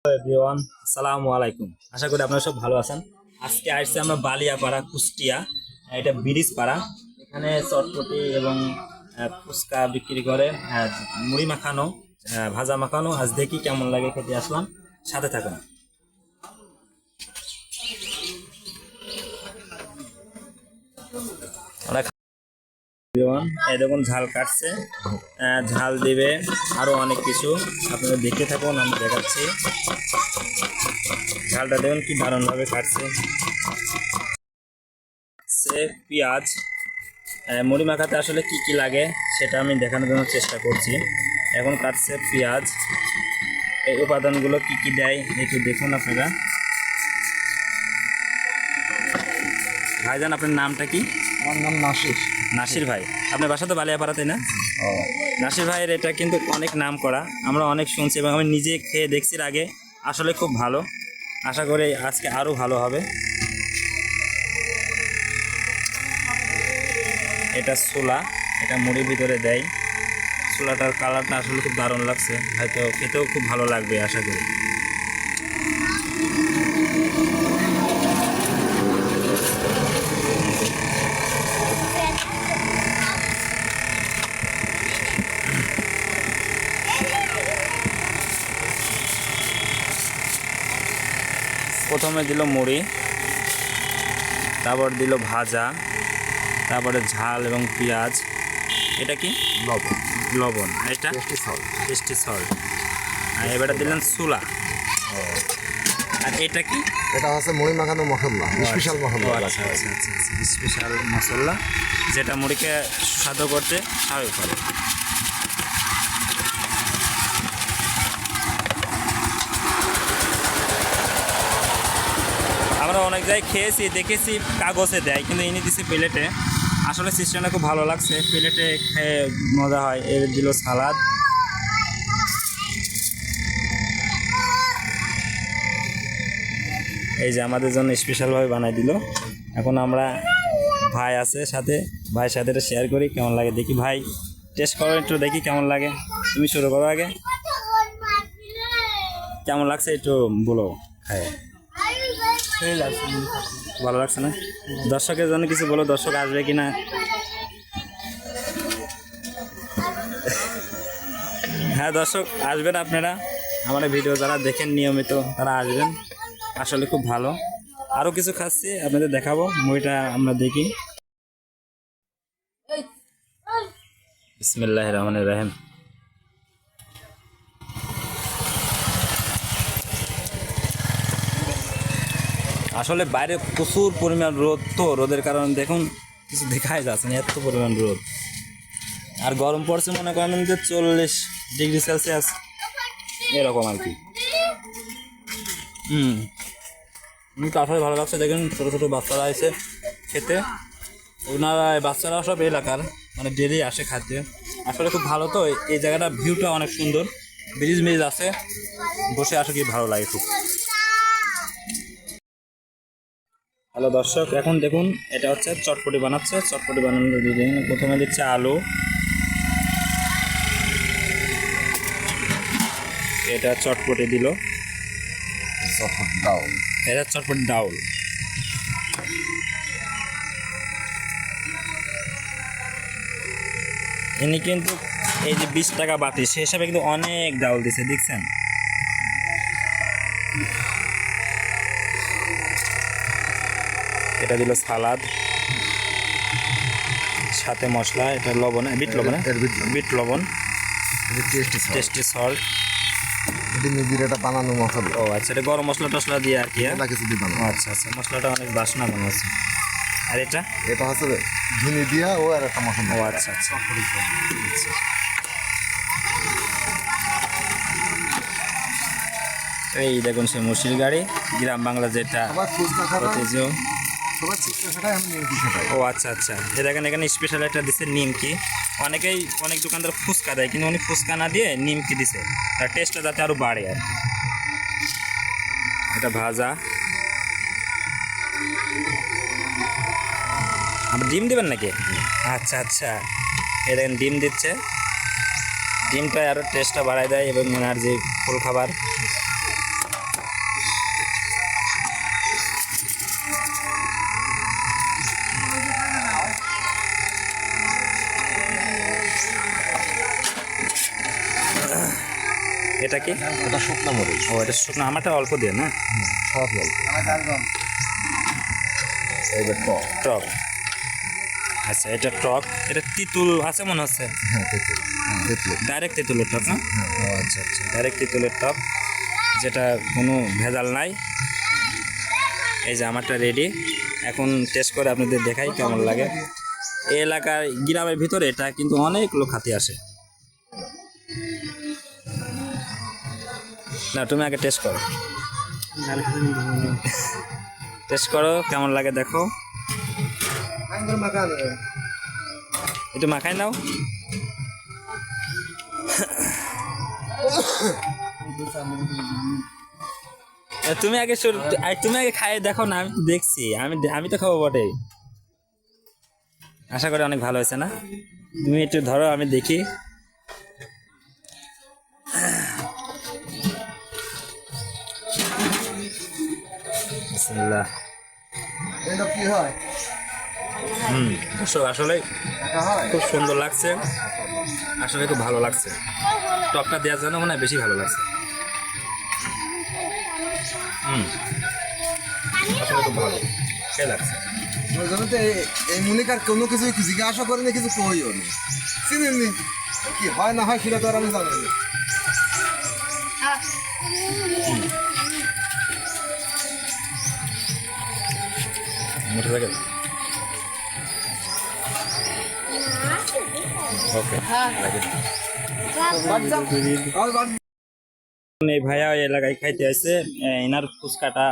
Everyone, আসসালামু আলাইকুম। আশা করি আপনারা সব ভালো আছেন। আজকে আসছে আমরা বালিয়াপাড়া, কুষ্টিয়া। এটা ব্রিজ পাড়া। এখানে চটপটি এবং ফুচকা বিক্রি করে, মুড়ি মাখানো, ভাজা মাখানো। আজ দেখি কেমন লাগে, খেতে আসলাম, সাথে থাকুন। এই দেখুন ঝাল কাটছে, ঝাল দিবে, আরো অনেক কিছু। আপনারা দেখতে থাকুন, আমি দেখাচ্ছি। ঝালটা দেখুন কি দারুণ ভাবে কাটছে। পেঁয়াজ, মুড়ি মাখাতে আসলে কি কি লাগে সেটা আমি দেখানোর জন্য চেষ্টা করছি। এখন কাটছে পেঁয়াজ। এই উপাদানগুলো কি কি দেয় একটু দেখুন আপনারা। ভাইজান, আপনার নামটা কি? আমার নাম নাসির। নাসির ভাই, আপনার বাসা তো বালিয়াপাড়াতে না? নাসির ভাইয়ের এটা কিন্তু অনেক নাম করা, আমরা অনেক শুনছি এবং আমি নিজে খেয়ে দেখছি আগে। আসলে খুব ভালো, আশা করি আজকে আরও ভালো হবে। এটা ছোলা, এটা মুড়ির ভিতরে দেয়। ছোলাটার কালারটা আসলে খুব দারুণ লাগছে, হয়তো খেতেও খুব ভালো লাগবে আশা করি। প্রথমে দিল মুড়ি, তারপর দিল ভাজা, তারপরে ঝাল এবং পেঁয়াজ। এটা কি? লবণ। লবণ। এটা টেস্টি সল্ট। আর এবারে দিলেন ছোলা। আর এটা কি? এটা হচ্ছে মুড়ি মাখানো মশলা, স্পেশাল মশলা। আচ্ছা আচ্ছা আচ্ছা আচ্ছা, স্পেশাল মশলা, যেটা মুড়িকে সুস্বাদু করতে সাহায্য করে। আমরা অনেক জায়গায় খেয়েছি, দেখেছি কাগজে দেয়, কিন্তু এনে দিছি প্লেটে। আসলে সিস্টেমটা খুব ভালো লাগছে, প্লেটে খেয়ে মজা হয়। এর দিল সালাদ। এই যে আমাদের জন্য স্পেশালভাবে বানাই দিল। এখন আমরা, ভাই আছে সাথে, ভাইয়ের সাথে এটা শেয়ার করি, কেমন লাগে দেখি। ভাই, টেস্ট করো একটু, দেখি কেমন লাগে। তুমি শুরু করো আগে, কেমন লাগছে একটু বলো। খায় ভালো লাগছে না? দর্শকের জন্য কিছু বলো, দর্শক আসবে কিনা। হ্যাঁ দর্শক, আসবেন আপনারা, আমার ভিডিও যারা দেখেন নিয়মিত তারা আসবেন। আসলে খুব ভালো। আরও কিছু খাচ্ছি, আপনাদের দেখাবো। মুভিটা আমরা দেখি। বিসমিল্লাহির রহমানির রহিম। আসলে বাইরে প্রচুর পরিমাণ রোদ, তো রোদের কারণে দেখুন কিছু দেখাই যাচ্ছে না, এত পরিমাণ রোদ। আর গরম পড়ছে, মনে করেন যে 40 ডিগ্রি সেলসিয়াস এরকম আর কি। তো আসলে ভালো লাগছে। দেখুন ছোটো ছোটো বাচ্চারা এসে খেতে, ওনারা বাচ্চারা সব এলাকার, মানে ডেলি আসে খাতে। আসলে খুব ভালো। তো এই জায়গাটা ভিউটা অনেক সুন্দর, ব্রিজ আছে, বসে আসে কি ভালো লাগে খুব। হ্যালো দর্শক, এখন দেখুন এটা হচ্ছে চটপটি বানাচ্ছে। চটপটি বানানোর ডিজাইন, প্রথমে দিচ্ছে আলু, এটা চটপটি দিল, এটা চটপটি ডাউল। ইনি কিন্তু এই যে 20 টাকা বাটি, সে হিসাবে কিন্তু অনেক ডাউল দিছে, দেখছেন। এটা দিল সালাদ, সাথে মশলা, এটা লবণ, বিট লবণ, টেস্টি সল্ট। এটা বানানো মশলা। ও আচ্ছা, এটা গরম মশলা টসলা দিয়ে আর কি। কিছু দিবেন। আচ্ছা আচ্ছা, মশলাটা অনেক বাসনা মনে হচ্ছে। আর এটা হচ্ছে ধুনি দিয়া ও আর একটা মশলা। ও আচ্ছা আচ্ছা। এই দেখুন সে মুসির গাড়ি, গ্রাম বাংলা যেটা। ও আচ্ছা আচ্ছা, এ দেখেন এখানে স্পেশাল একটা দিচ্ছে নিমকি। অনেকেই, অনেক দোকানদার ফুচকা দেয়, কিন্তু অনেক ফুচকা না দিয়ে নিমকি দিছে, তার টেস্টটা যাতে আরও বাড়ে আর। এটা ভাজা। আবার ডিম দেবেন নাকি? আচ্ছা আচ্ছা, এ দেখেন ডিম দিচ্ছে। ডিমটা আরও টেস্টটা বাড়ায় দেয় এবং এনার্জি ফুল খাবার। এটা কি? এটা শুকনা মরিচ। ও এটা শুকনো, আমারটা অল্প দিয়ে না? সব জল। এইবার টক। টক, আচ্ছা এটা টক, এটা তিতুল আছে মনে হচ্ছে। হ্যাঁ তেঁতুল। তেঁতুল। ডাইরেক্ট তেঁতুলের টক না? ও আচ্ছা আচ্ছা, ডাইরেক্ট তেঁতুলের টক, যেটা কোনো ভেজাল নাই। এই যে আমারটা রেডি, এখন টেস্ট করে আপনাদের দেখাই কেমন লাগে। এই এলাকার গ্রামের ভিতরে এটা কিন্তু অনেক লোক হাতে আসে। না তুমি আগে টেস্ট করো, টেস্ট করো কেমন লাগে দেখো। একটু মাখাই নাও। তুমি আগে তুমি আগে খাই দেখো না, আমি তো দেখছি, আমি তো খাবো বটে। আশা করি অনেক ভালো হয়েছে না? তুমি একটু ধরো, আমি দেখি। বিসমিল্লাহ। এটা কি হয়? দর্শক আসলে খুব সুন্দর লাগছে, আসলে খুব ভালো লাগছে। টকটা দেওয়ার জন্য মনে হয় বেশি ভালো লাগছে। আসলে খুব ভালো সে লাগছে। ওই জন্য তো এই মনিকার কোনো কিছু জিজ্ঞাসা করেনি, কিছু কইও নি, চিনেননি কি হয় না হয় সেটা তো আর আমি জানি না। মোটরসাইকেল ওকে। এই ভাইয়া ওই এলাকায় খাইতে আসে, এনার ফুচকাটা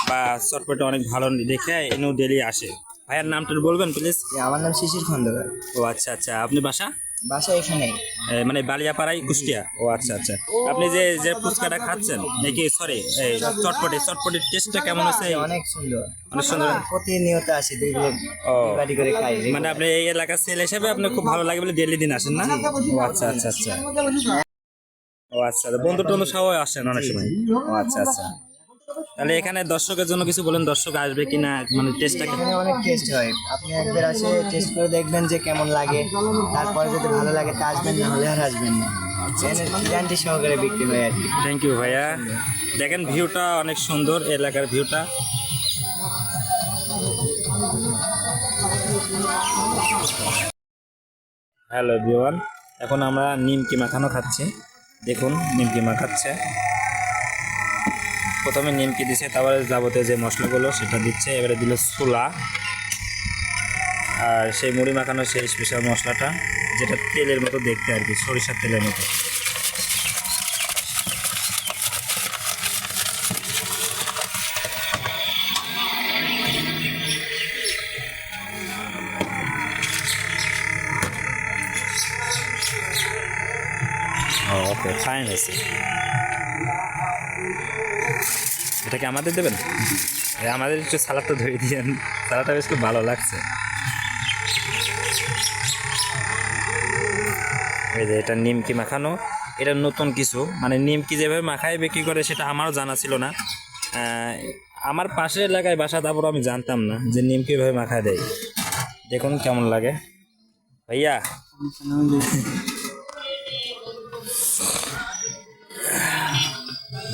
বা চটপটা অনেক ভালো দেখে এনু ডেলি আসে। ভাইয়ার নামটা বলবেন প্লিজ? আমার নাম শিশির খন্দকার। ও আচ্ছা আচ্ছা, আপনি বাসা? বাসা এখানে। মানে বালিয়াপাড়াই, কুষ্টিয়া। ও আচ্ছা আচ্ছা, আপনি যে যে ফুচকাটা খাচ্ছেন নাকি, সরি চটপটির টেস্টটা কেমন হচ্ছে? অনেক সুন্দর, অনেক সুন্দর। প্রতিনিয়ত আসি, দেখলে ও বাড়ি করে খাই। মানে আপনি এই এলাকার ছেলে হিসেবে আপনার খুব ভালো লাগে বলে ডেলি দিন আসেন না? ও আচ্ছা আচ্ছা আচ্ছা, ও আচ্ছা, বন্ধু টন্ধু সবাই আসেন অনেক সময়। ও আচ্ছা আচ্ছা, তাহলে এখানে দর্শকের জন্য কিছু বলেন, দর্শক আসবে কিনা, মানে টেস্টটা এখানে অনেক টেস্ট হয়, আপনি একবার আসে টেস্ট করে দেখবেন যে কেমন লাগে, তারপরে যদি ভালো লাগে তা আসবেন, না হলে আর আসবেন না। গ্যারান্টি সহকারে বিক্রি হয় আর কি। থ্যাংক ইউ ভাইয়া। দেখেন ভিউটা অনেক সুন্দর, এলাকার ভিউটা। হ্যালো এভরিওয়ান, এখন আমরা নিমকি মাখানো খাচ্ছি। দেখুন নিমকি মাখাচ্ছে, প্রথমে নিমকি দিচ্ছে, তারপরে যাবতীয় যে মশলাগুলো সেটা দিচ্ছে, এবারে দিল ছোলা, আর সেই মুড়ি মাখানো সেই স্পেশাল মশলাটা, যেটা তেলের মতো দেখতে আর কি, সরিষার তেলের মতো। ওকে ফাইন আছে। এটা কি আমাদের দেবেন? আমাদের একটু সালাদটা ধরে দিয়েন, সালাদটা বেশ খুব ভালো লাগছে। এই যে এটা নিমকি মাখানো, এটা নতুন কিছু, মানে নিমকি যেভাবে মাখায় বিক্রি করে সেটা আমারও জানা ছিল না। আমার পাশের এলাকায় বাসা, তারপর আমি জানতাম না যে নিমকি এভাবে মাখায় দেয়। দেখুন কেমন লাগে ভাইয়া।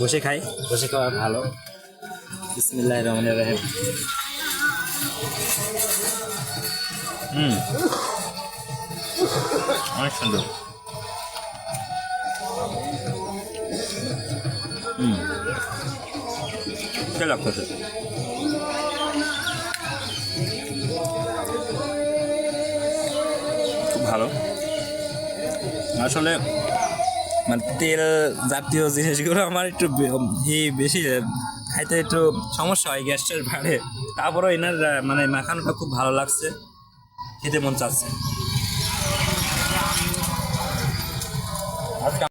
বসে খাই, বসে খাওয়া ভালো। বিসমিল্লাহির রহমানির রহিম। অনেক সুন্দর। কে লাগতেছে? খুব ভালো আসলে, মানে তেল জাতীয় জিনিসগুলো আমার একটু বেশি খাইতে একটু সমস্যা হয়, গ্যাসটার বাড়ে। তারপরেও এনার মানে মাখানোটা খুব ভালো লাগছে, খেতে মন চাচ্ছে। আজকে